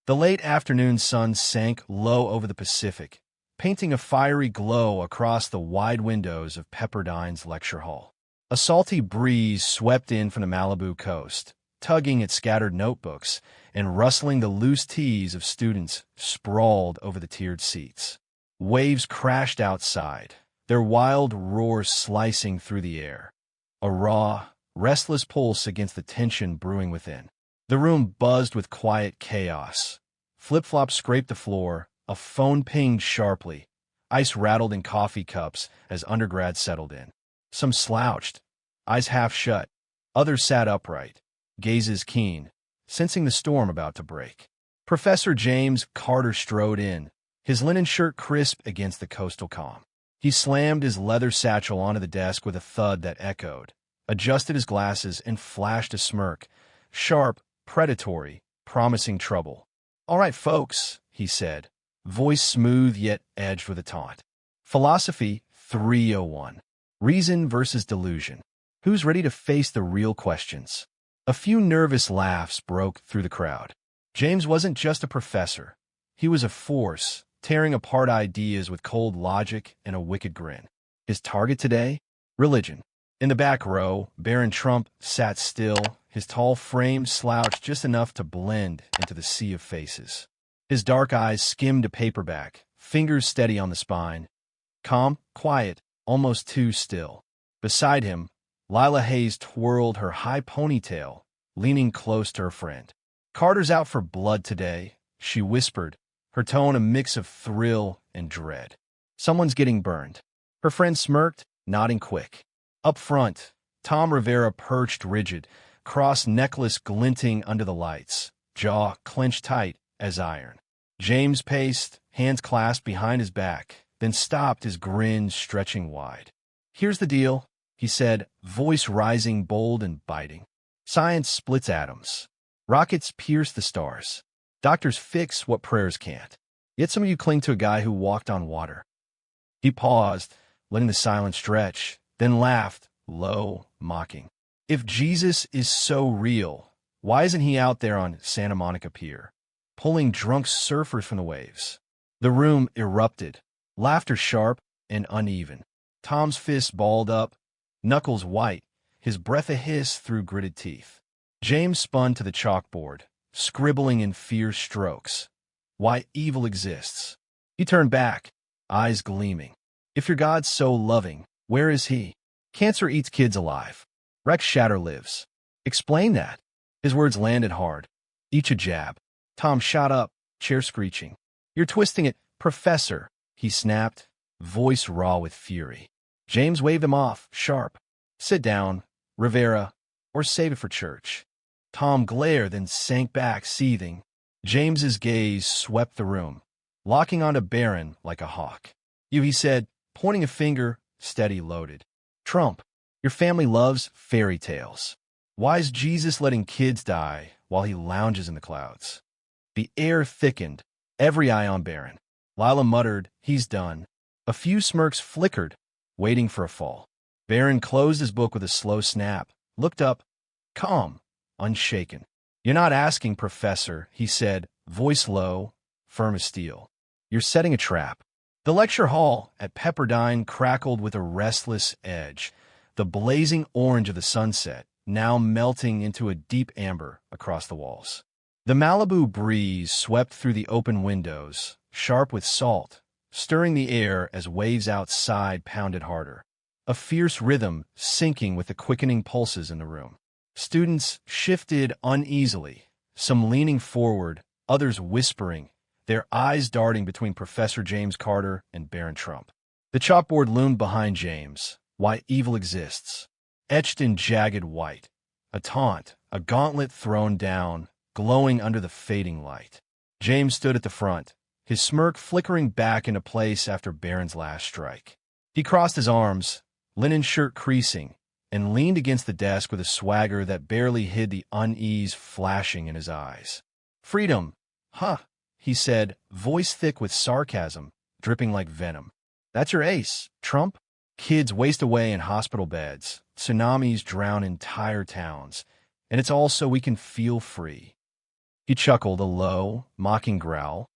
The late afternoon sun sank low over the Pacific, painting a fiery glow across the wide windows of Pepperdine's lecture hall. A salty breeze swept in from the Malibu coast, tugging at scattered notebooks and rustling the loose tees of students sprawled over the tiered seats. Waves crashed outside, their wild roars slicing through the air, a raw, restless pulse against the tension brewing within. The room buzzed with quiet chaos. Flip-flops scraped the floor, a phone pinged sharply, ice rattled in coffee cups as undergrads settled in. Some slouched, eyes half shut. Others sat upright, gazes keen, sensing the storm about to break. Professor James Carter strode in, his linen shirt crisp against the coastal calm. He slammed his leather satchel onto the desk with a thud that echoed, adjusted his glasses, and flashed a smirk, sharp, predatory, promising trouble. "All right, folks," he said, voice smooth yet edged with a taunt. Philosophy 301. Reason versus delusion. Who's ready to face the real questions? A few nervous laughs broke through the crowd. James wasn't just a professor. He was a force, tearing apart ideas with cold logic and a wicked grin. His target today? Religion. In the back row, Barron Trump sat still, his tall frame slouched just enough to blend into the sea of faces. His dark eyes skimmed a paperback, fingers steady on the spine. Calm, quiet, almost too still. Beside him, Lila Hayes twirled her high ponytail, leaning close to her friend. "Carter's out for blood today," she whispered, her tone a mix of thrill and dread. "Someone's getting burned." Her friend smirked, nodding quick. Up front, Tom Rivera perched rigid, cross necklace glinting under the lights, jaw clenched tight as iron. James paced, hands clasped behind his back, then stopped, his grin stretching wide. "Here's the deal," he said, voice rising bold and biting. "Science splits atoms. Rockets pierce the stars. Doctors fix what prayers can't. Yet some of you cling to a guy who walked on water." He paused, letting the silence stretch, then laughed, low, mocking. "If Jesus is so real, why isn't he out there on Santa Monica Pier, pulling drunk surfers from the waves?" The room erupted, laughter sharp and uneven. Tom's fists balled up, knuckles white, his breath a hiss through gritted teeth. James spun to the chalkboard, scribbling in fierce strokes. "Why evil exists." He turned back, eyes gleaming. "If your God's so loving, where is he? Cancer eats kids alive. Rex Shatter lives. Explain that." His words landed hard, each a jab. Tom shot up, chair screeching. "You're twisting it, Professor," he snapped, voice raw with fury. James waved him off, sharp. "Sit down, Rivera, or save it for church." Tom glared, then sank back, seething. James's gaze swept the room, locking onto Barron like a hawk. "You," he said, pointing a finger, steady loaded. "Trump, your family loves fairy tales. Why's Jesus letting kids die while he lounges in the clouds?" The air thickened, every eye on Barron. Lila muttered, "He's done." A few smirks flickered, waiting for a fall. Barron closed his book with a slow snap, looked up, calm, unshaken. "You're not asking, Professor," he said, voice low, firm as steel. "You're setting a trap." The lecture hall at Pepperdine crackled with a restless edge, the blazing orange of the sunset now melting into a deep amber across the walls. The Malibu breeze swept through the open windows, sharp with salt, stirring the air as waves outside pounded harder, a fierce rhythm syncing with the quickening pulses in the room. Students shifted uneasily, some leaning forward, others whispering, their eyes darting between Professor James Carter and Barron Trump. The chalkboard loomed behind James, "Why evil exists," etched in jagged white, a taunt, a gauntlet thrown down, glowing under the fading light. James stood at the front, his smirk flickering back into place after Barron's last strike. He crossed his arms, linen shirt creasing, and leaned against the desk with a swagger that barely hid the unease flashing in his eyes. "Freedom, huh?" he said, voice thick with sarcasm, dripping like venom. "That's your ace, Trump? Kids waste away in hospital beds, tsunamis drown entire towns, and it's all so we can feel free." He chuckled a low, mocking growl,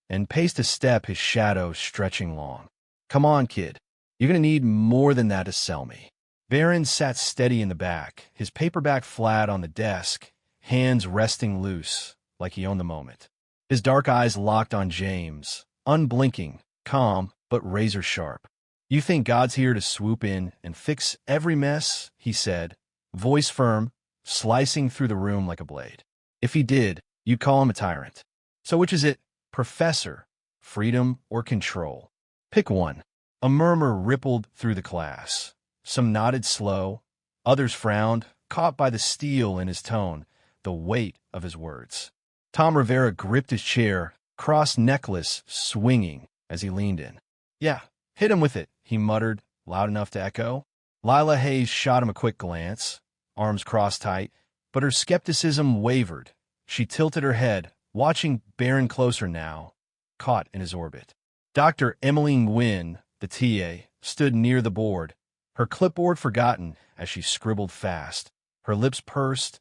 and paced a step, his shadow stretching long. Come on, kid. You're gonna need more than that to sell me. Barron sat steady in the back, his paperback flat on the desk, hands resting loose, like he owned the moment. His dark eyes locked on James, unblinking, calm, but razor-sharp. You think God's here to swoop in and fix every mess? He said, voice firm, slicing through the room like a blade. If he did, you'd call him a tyrant. So which is it, Professor? Freedom or control? Pick one. A murmur rippled through the class. Some nodded slow, others frowned, caught by the steel in his tone, the weight of his words. Tom Rivera gripped his chair, cross-necklace swinging as he leaned in. Yeah, hit him with it, he muttered, loud enough to echo. Lila Hayes shot him a quick glance, arms crossed tight, but her skepticism wavered. She tilted her head, watching Barron closer now, caught in his orbit. Dr. Emmeline Nguyen, the TA, stood near the board, her clipboard forgotten as she scribbled fast, her lips pursed,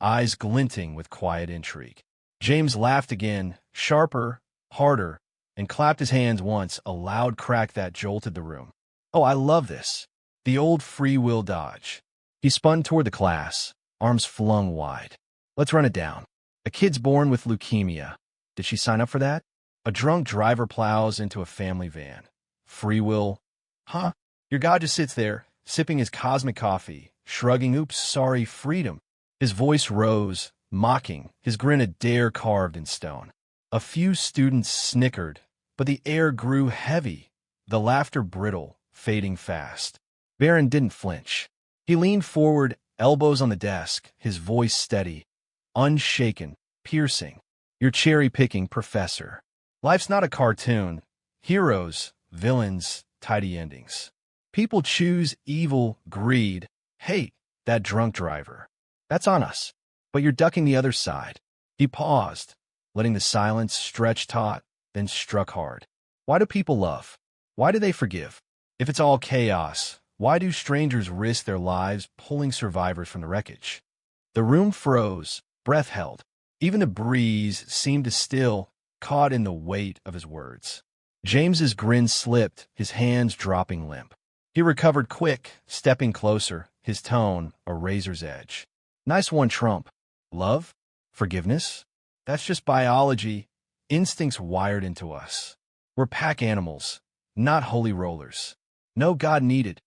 eyes glinting with quiet intrigue. James laughed again, sharper, harder, and clapped his hands once, a loud crack that jolted the room. Oh, I love this. The old free will dodge. He spun toward the class, arms flung wide. Let's run it down. A kid's born with leukemia. Did she sign up for that? A drunk driver plows into a family van. Free will? Huh? Your God just sits there, sipping his cosmic coffee, shrugging, oops, sorry, freedom. His voice rose, mocking, his grin a dare carved in stone. A few students snickered, but the air grew heavy, the laughter brittle, fading fast. Barron didn't flinch. He leaned forward, elbows on the desk, his voice steady, unshaken, piercing. You're cherry-picking, Professor. Life's not a cartoon. Heroes, villains, tidy endings. People choose evil, greed, hate, that drunk driver. That's on us. But you're ducking the other side. He paused, letting the silence stretch taut, then struck hard. Why do people love? Why do they forgive? If it's all chaos, why do strangers risk their lives pulling survivors from the wreckage? The room froze, breath held. Even the breeze seemed to still, caught in the weight of his words. James's grin slipped, his hands dropping limp. He recovered quick, stepping closer, his tone a razor's edge. Nice one, Trump. Love? Forgiveness? That's just biology, instincts wired into us. We're pack animals, not holy rollers. No God needed.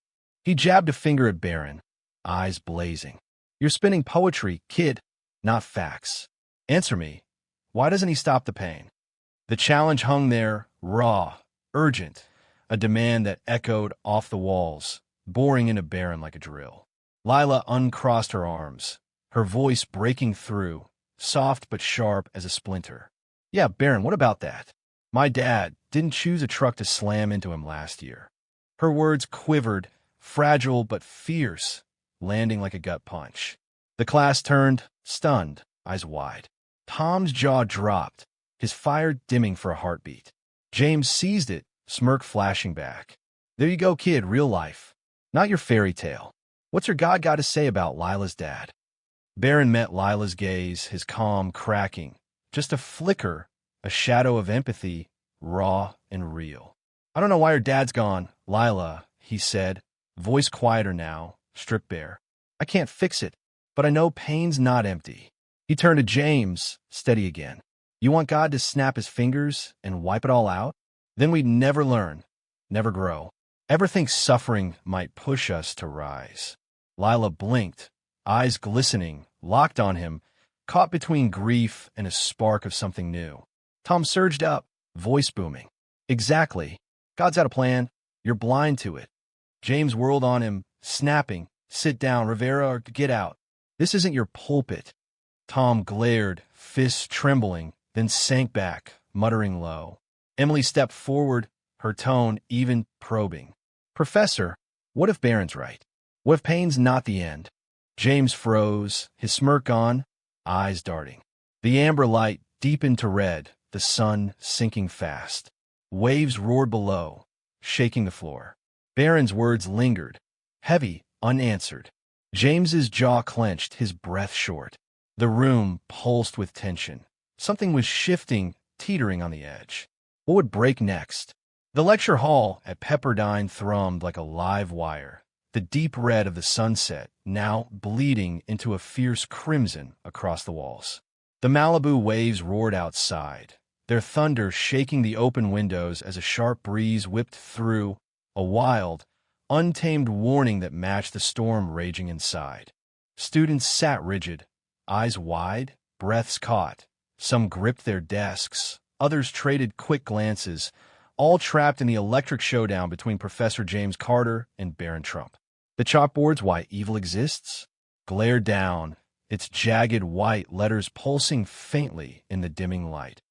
He jabbed a finger at Barron, eyes blazing. You're spinning poetry, kid, not facts. Answer me. Why doesn't he stop the pain? The challenge hung there, raw, urgent, a demand that echoed off the walls, boring into Barron like a drill. Lila uncrossed her arms, her voice breaking through, soft but sharp as a splinter. Yeah, Barron, what about that? My dad didn't choose a truck to slam into him last year. Her words quivered, fragile but fierce, landing like a gut punch. The class turned, stunned, eyes wide. Tom's jaw dropped, his fire dimming for a heartbeat. James seized it, smirk flashing back. There you go, kid, real life. Not your fairy tale. What's your God got to say about Lila's dad? Barron met Lila's gaze, his calm cracking. Just a flicker, a shadow of empathy, raw and real. I don't know why her dad's gone, Lila, he said, voice quieter now, stripped bare. I can't fix it, but I know pain's not empty. He turned to James, steady again. You want God to snap his fingers and wipe it all out? Then we'd never learn, never grow. Ever think suffering might push us to rise? Lila blinked, eyes glistening, locked on him, caught between grief and a spark of something new. Tom surged up, voice booming. Exactly. God's got a plan. You're blind to it. James whirled on him, snapping. Sit down, Rivera, or get out. This isn't your pulpit. Tom glared, fists trembling, then sank back, muttering low. Emily stepped forward, her tone even, probing. Professor, what if Barron's right? What if pain's not the end? James froze, his smirk gone, eyes darting. The amber light deepened to red, the sun sinking fast. Waves roared below, shaking the floor. Barron's words lingered, heavy, unanswered. James's jaw clenched, his breath short. The room pulsed with tension. Something was shifting, teetering on the edge. What would break next? The lecture hall at Pepperdine thrummed like a live wire, the deep red of the sunset now bleeding into a fierce crimson across the walls. The Malibu waves roared outside, their thunder shaking the open windows as a sharp breeze whipped through, a wild, untamed warning that matched the storm raging inside. Students sat rigid, eyes wide, breaths caught. Some gripped their desks, others traded quick glances, all trapped in the electric showdown between Professor James Carter and Barron Trump. The chalkboard's "Why Evil Exists" glared down, its jagged white letters pulsing faintly in the dimming light,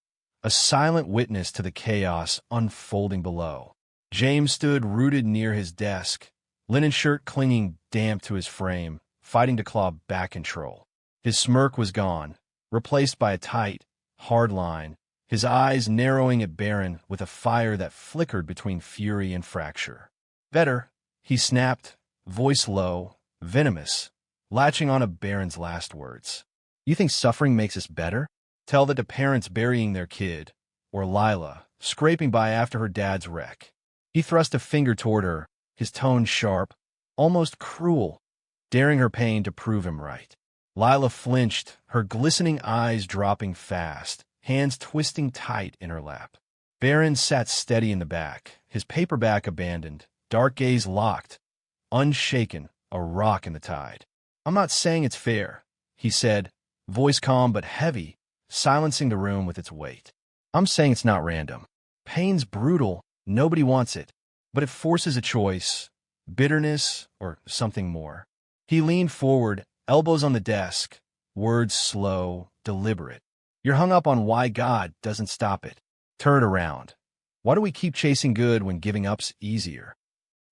a silent witness to the chaos unfolding below. James stood rooted near his desk, linen shirt clinging damp to his frame, fighting to claw back control. His smirk was gone, replaced by a tight, hard line, his eyes narrowing at Barron with a fire that flickered between fury and fracture. "Better," he snapped, voice low, venomous, latching on to Barron's last words. "You think suffering makes us better?" Tell that to parents burying their kid, or Lila, scraping by after her dad's wreck. He thrust a finger toward her, his tone sharp, almost cruel, daring her pain to prove him right. Lila flinched, her glistening eyes dropping fast, hands twisting tight in her lap. Barron sat steady in the back, his paperback abandoned, dark gaze locked, unshaken, a rock in the tide. "I'm not saying it's fair," he said, voice calm but heavy, silencing the room with its weight. "I'm saying it's not random. Pain's brutal, nobody wants it, but it forces a choice, bitterness or something more." He leaned forward, elbows on the desk, words slow, deliberate. "You're hung up on why God doesn't stop it. Turn it around. Why do we keep chasing good when giving up's easier?"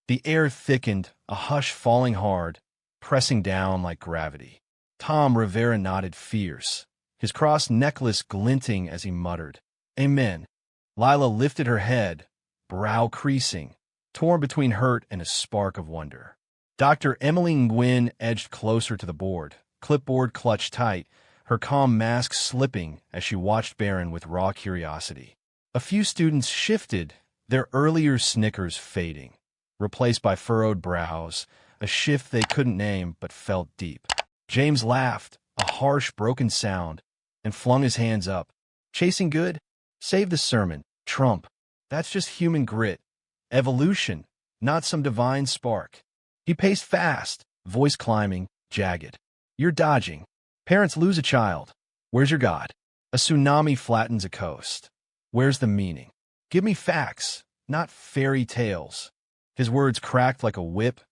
The air thickened, a hush falling hard, pressing down like gravity. Tom Rivera nodded fierce, his cross necklace glinting as he muttered, "Amen." Lila lifted her head, brow creasing, torn between hurt and a spark of wonder. Dr. Emily Nguyen edged closer to the board, clipboard clutched tight, her calm mask slipping as she watched Barron with raw curiosity. A few students shifted, their earlier snickers fading, replaced by furrowed brows, a shift they couldn't name but felt deep. James laughed, a harsh, broken sound, and flung his hands up. "Chasing good? Save the sermon, Trump. That's just human grit. Evolution, not some divine spark." He paced fast, voice climbing, jagged. "You're dodging. Parents lose a child. Where's your God? A tsunami flattens a coast. Where's the meaning? Give me facts, not fairy tales." His words cracked like a whip,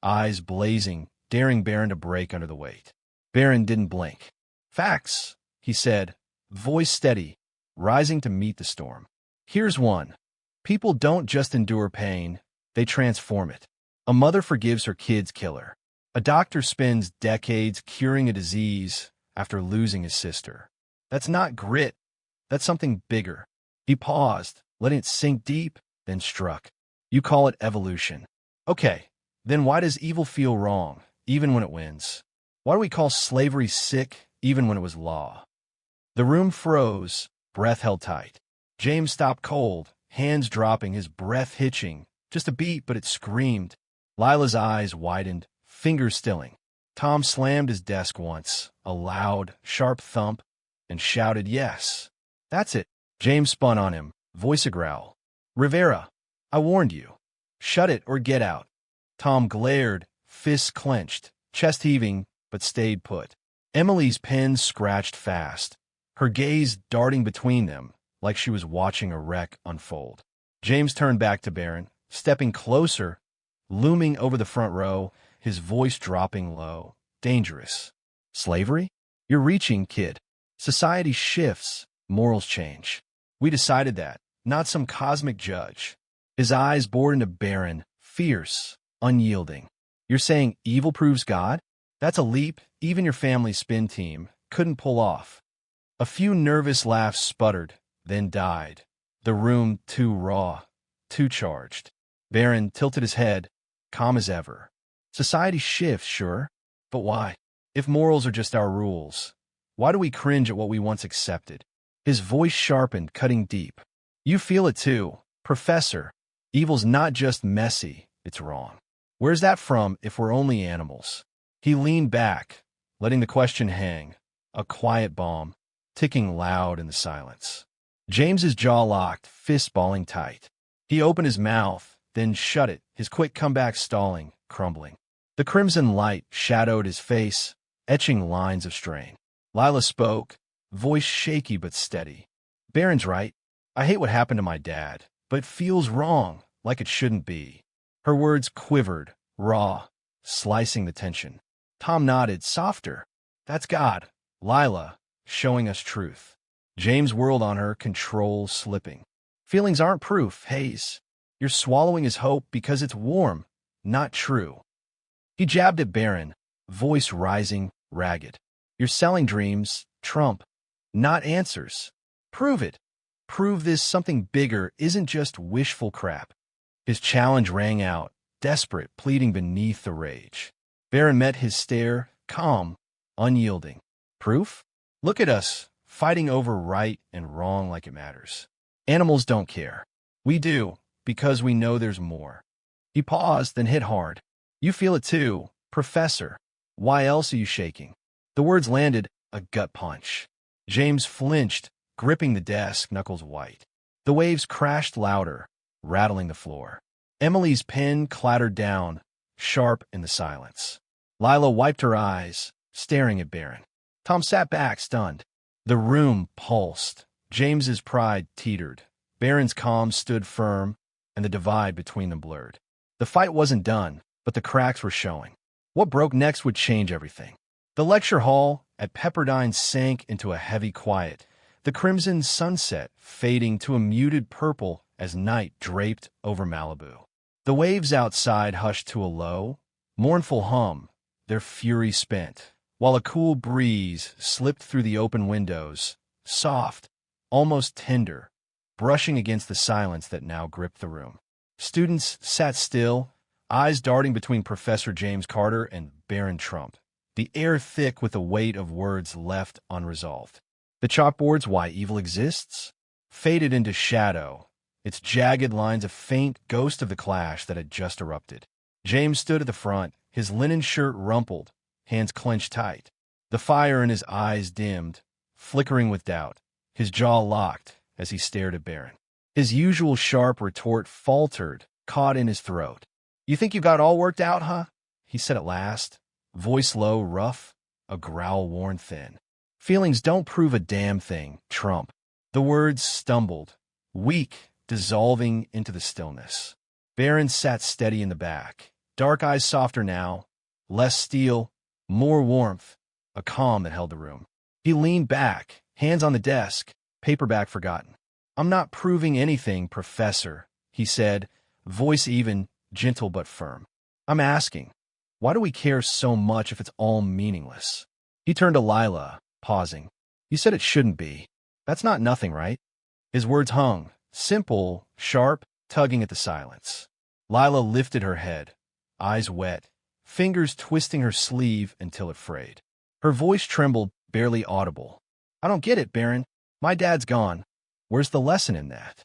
eyes blazing, daring Barron to break under the weight. Barron didn't blink. "Facts," he said, voice steady, rising to meet the storm. "Here's one. People don't just endure pain, they transform it. A mother forgives her kid's killer. A doctor spends decades curing a disease after losing his sister. That's not grit. That's something bigger." He paused, letting it sink deep, then struck. "You call it evolution. Okay, then why does evil feel wrong, even when it wins? Why do we call slavery sick, even when it was law?" The room froze, breath held tight. James stopped cold, hands dropping, his breath hitching. Just a beat, but it screamed. Lila's eyes widened, fingers stilling. Tom slammed his desk once, a loud, sharp thump, and shouted, "Yes." "That's it." James spun on him, voice a growl. "Rivera, I warned you. Shut it or get out." Tom glared, fists clenched, chest heaving, but stayed put. Emily's pen scratched fast, her gaze darting between them like she was watching a wreck unfold. James turned back to Barron, stepping closer, looming over the front row, his voice dropping low. "Dangerous. Slavery? You're reaching, kid. Society shifts, morals change. We decided that, not some cosmic judge." His eyes bored into Barron, fierce, unyielding. "You're saying evil proves God? That's a leap even your family spin team couldn't pull off." A few nervous laughs sputtered, then died. The room too raw, too charged. Barron tilted his head, calm as ever. "Society shifts, sure, but why? If morals are just our rules, why do we cringe at what we once accepted?" His voice sharpened, cutting deep. You feel it too, Professor. Evil's not just messy, it's wrong. Where's that from if we're only animals? He leaned back, letting the question hang, a quiet bomb, ticking loud in the silence. James's jaw locked, fist balling tight. He opened his mouth, then shut it, his quick comeback stalling, crumbling. The crimson light shadowed his face, etching lines of strain. Lila spoke, voice shaky but steady. Barron's right. I hate what happened to my dad, but feels wrong, like it shouldn't be. Her words quivered, raw, slicing the tension. Tom nodded, softer. That's God. Lila, showing us truth. James whirled on her, control slipping. Feelings aren't proof, Hayes. You're swallowing his hope because it's warm, not true. He jabbed at Barron, voice rising, ragged. You're selling dreams, Trump, not answers. Prove it. Prove this something bigger isn't just wishful crap. His challenge rang out, desperate, pleading beneath the rage. Barron met his stare, calm, unyielding. Proof? Look at us, fighting over right and wrong like it matters. Animals don't care. We do, because we know there's more. He paused, then hit hard. You feel it too, Professor. Why else are you shaking? The words landed, a gut punch. James flinched, gripping the desk, knuckles white. The waves crashed louder, rattling the floor. Emily's pen clattered down, sharp in the silence. Lila wiped her eyes, staring at Barron. Tom sat back, stunned. The room pulsed. James's pride teetered. Barron's calm stood firm, and the divide between them blurred. The fight wasn't done, but the cracks were showing. What broke next would change everything. The lecture hall at Pepperdine sank into a heavy quiet, the crimson sunset fading to a muted purple as night draped over Malibu. The waves outside hushed to a low, mournful hum, their fury spent, while a cool breeze slipped through the open windows, soft, almost tender, brushing against the silence that now gripped the room. Students sat still, eyes darting between Professor James Carter and Barron Trump, the air thick with the weight of words left unresolved. The chalkboard's Why Evil Exists faded into shadow, its jagged lines a faint ghost of the clash that had just erupted. James stood at the front, his linen shirt rumpled, hands clenched tight. The fire in his eyes dimmed, flickering with doubt, his jaw locked as he stared at Barron. His usual sharp retort faltered, caught in his throat. You think you got all worked out, huh? He said at last, voice low, rough, a growl worn thin. Feelings don't prove a damn thing, Trump. The words stumbled, weak, dissolving into the stillness. Barron sat steady in the back, dark eyes softer now, less steel, more warmth, a calm that held the room. He leaned back, hands on the desk, paperback forgotten. I'm not proving anything, Professor, he said, voice even, gentle but firm. I'm asking, why do we care so much if it's all meaningless? He turned to Lila, pausing. You said it shouldn't be. That's not nothing, right? His words hung, simple, sharp, tugging at the silence. Lila lifted her head, eyes wet, fingers twisting her sleeve until it frayed. Her voice trembled, barely audible. I don't get it, Barron. My dad's gone. Where's the lesson in that?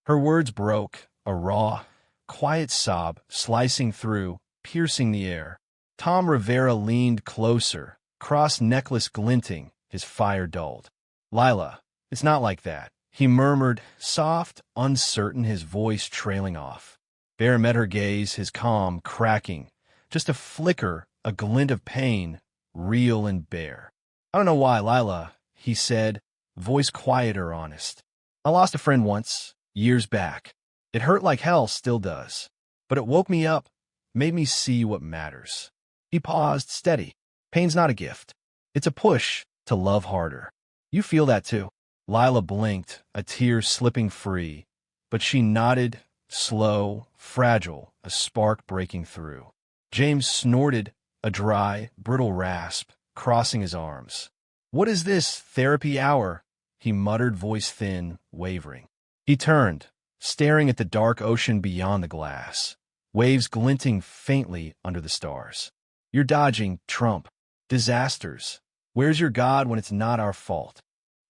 Her words broke, a raw, quiet sob slicing through, piercing the air. Tom Rivera leaned closer, cross necklace glinting, his fire dulled. Lila, it's not like that, he murmured, soft, uncertain, his voice trailing off. Barron met her gaze, his calm cracking, just a flicker, a glint of pain, real and bare. I don't know why, Lila, he said, voice quieter, honest. I lost a friend once, years back. It hurt like hell, still does. But it woke me up, made me see what matters. He paused, steady. Pain's not a gift. It's a push to love harder. You feel that too. Lila blinked, a tear slipping free, but she nodded, slow, fragile, a spark breaking through. James snorted, a dry, brittle rasp, crossing his arms. What is this, therapy hour? He muttered, voice thin, wavering. He turned, staring at the dark ocean beyond the glass, waves glinting faintly under the stars. You're dodging, Trump. Disasters. Where's your God when it's not our fault?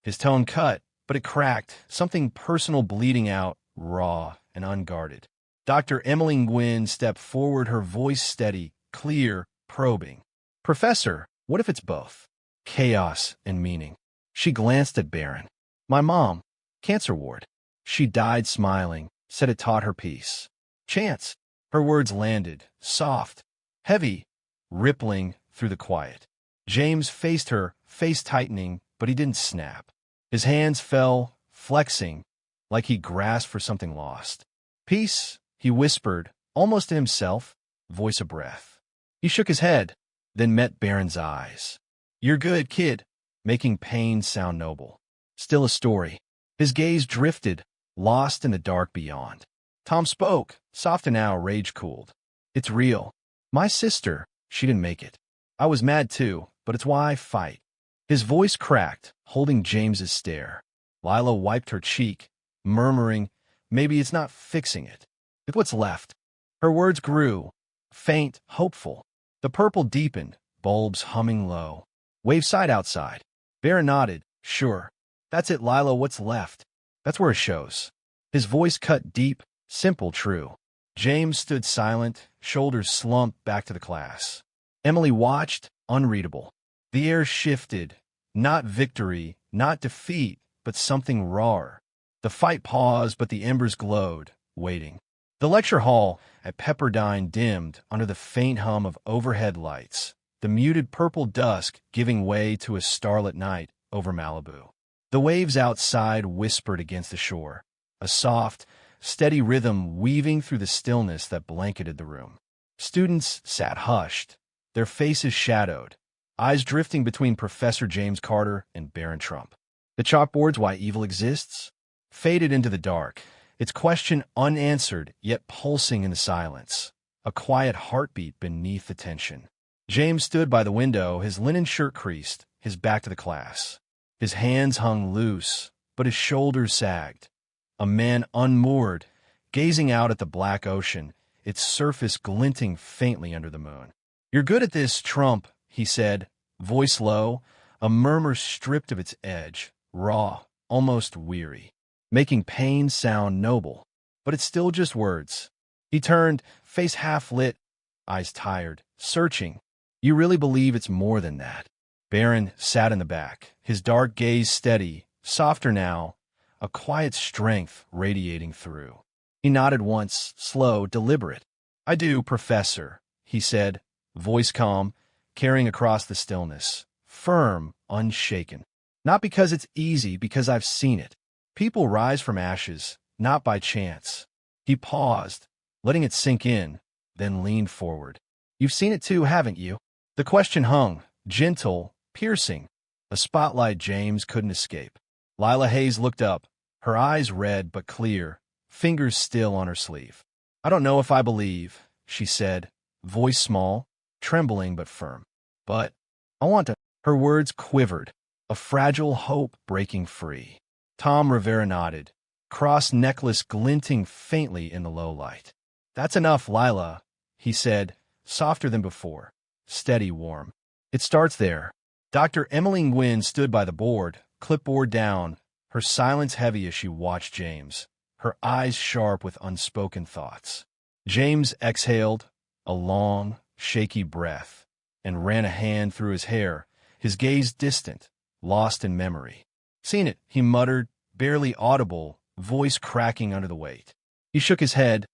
His tone cut, but it cracked, something personal bleeding out, raw and unguarded. Dr. Emily Nguyen stepped forward, her voice steady, clear, probing. "Professor, what if it's both? Chaos and meaning." She glanced at Barron. "My mom, cancer ward. She died smiling, said it taught her peace. Chance." Her words landed, soft, heavy, rippling through the quiet. James faced her, face tightening, but he didn't snap. His hands fell, flexing, like he grasped for something lost. "Peace," he whispered, almost to himself, voice a breath. He shook his head, then met Barron's eyes. "You're good, kid," making pain sound noble. Still a story. His gaze drifted, lost in the dark beyond. Tom spoke, soft and now rage cooled. "It's real. My sister, she didn't make it. I was mad too, but it's why I fight." His voice cracked, holding James's stare. Lila wiped her cheek, murmuring, "Maybe it's not fixing it. It's what's left." Her words grew, faint, hopeful. The purple deepened, bulbs humming low. "Waveside outside." Barron nodded. "Sure. That's it, Lila, what's left. That's where it shows." His voice cut deep, simple, true. James stood silent, shoulders slumped back to the class. Emily watched, unreadable. The air shifted. Not victory, not defeat, but something rawer. The fight paused, but the embers glowed, waiting. The lecture hall at Pepperdine dimmed under the faint hum of overhead lights, the muted purple dusk giving way to a starlit night over Malibu. The waves outside whispered against the shore, a soft, steady rhythm weaving through the stillness that blanketed the room. Students sat hushed, their faces shadowed, eyes drifting between Professor James Carter and Barron Trump. The chalkboards, "Why Evil Exists?" faded into the dark, its question unanswered yet pulsing in the silence, a quiet heartbeat beneath the tension. James stood by the window, his linen shirt creased, his back to the class. His hands hung loose, but his shoulders sagged. A man unmoored, gazing out at the black ocean, its surface glinting faintly under the moon. "You're good at this, Trump," he said, voice low, a murmur stripped of its edge, raw, almost weary, making pain sound noble. But it's still just words. He turned, face half lit, eyes tired, searching. "You really believe it's more than that?" Barron sat in the back, his dark gaze steady, softer now, a quiet strength radiating through. He nodded once, slow, deliberate. "I do, Professor," he said, voice calm, carrying across the stillness, firm, unshaken. "Not because it's easy, because I've seen it. People rise from ashes, not by chance." He paused, letting it sink in, then leaned forward. "You've seen it too, haven't you?" The question hung, gentle, piercing, a spotlight James couldn't escape. Lila Hayes looked up, her eyes red but clear, fingers still on her sleeve. "I don't know if I believe," she said, voice small, trembling but firm. "But I want to." Her words quivered, a fragile hope breaking free. Tom Rivera nodded, cross necklace glinting faintly in the low light. "That's enough, Lila," he said, softer than before, steady, warm. "It starts there." Dr. Emily Nguyen stood by the board, clipboard down, her silence heavy as she watched James, her eyes sharp with unspoken thoughts. James exhaled, a long, shaky breath, and ran a hand through his hair, his gaze distant, lost in memory. "Seen it," he muttered, barely audible, voice cracking under the weight. He shook his head,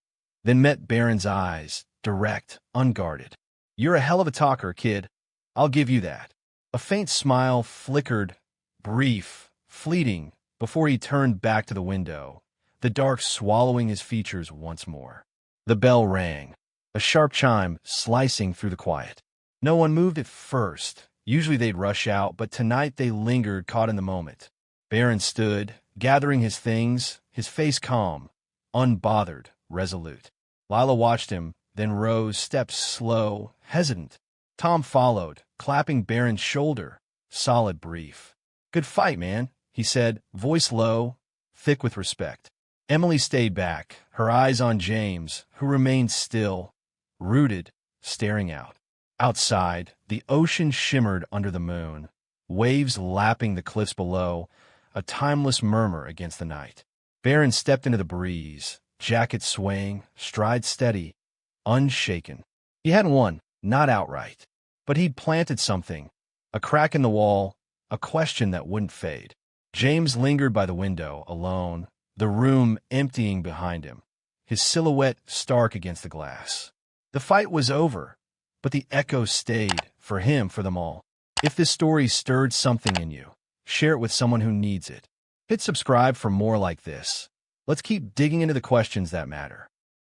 then met Barron's eyes, direct, unguarded. "You're a hell of a talker, kid. I'll give you that." A faint smile flickered, brief, fleeting, before he turned back to the window, the dark swallowing his features once more. The bell rang, a sharp chime slicing through the quiet. No one moved at first. Usually they'd rush out, but tonight they lingered, caught in the moment. Barron stood, gathering his things, his face calm, unbothered, resolute. Lila watched him, then rose, steps slow, hesitant. Tom followed, clapping Barron's shoulder, solid, brief. "Good fight, man," he said, voice low, thick with respect. Emily stayed back, her eyes on James, who remained still, rooted, staring out. Outside, the ocean shimmered under the moon, waves lapping the cliffs below, a timeless murmur against the night. Barron stepped into the breeze, jacket swaying, stride steady, unshaken. He hadn't won, not outright, but he'd planted something, a crack in the wall, a question that wouldn't fade. James lingered by the window, alone, the room emptying behind him, his silhouette stark against the glass. The fight was over, but the echo stayed, for him, for them all. If this story stirred something in you, share it with someone who needs it. Hit subscribe for more like this. Let's keep digging into the questions that matter.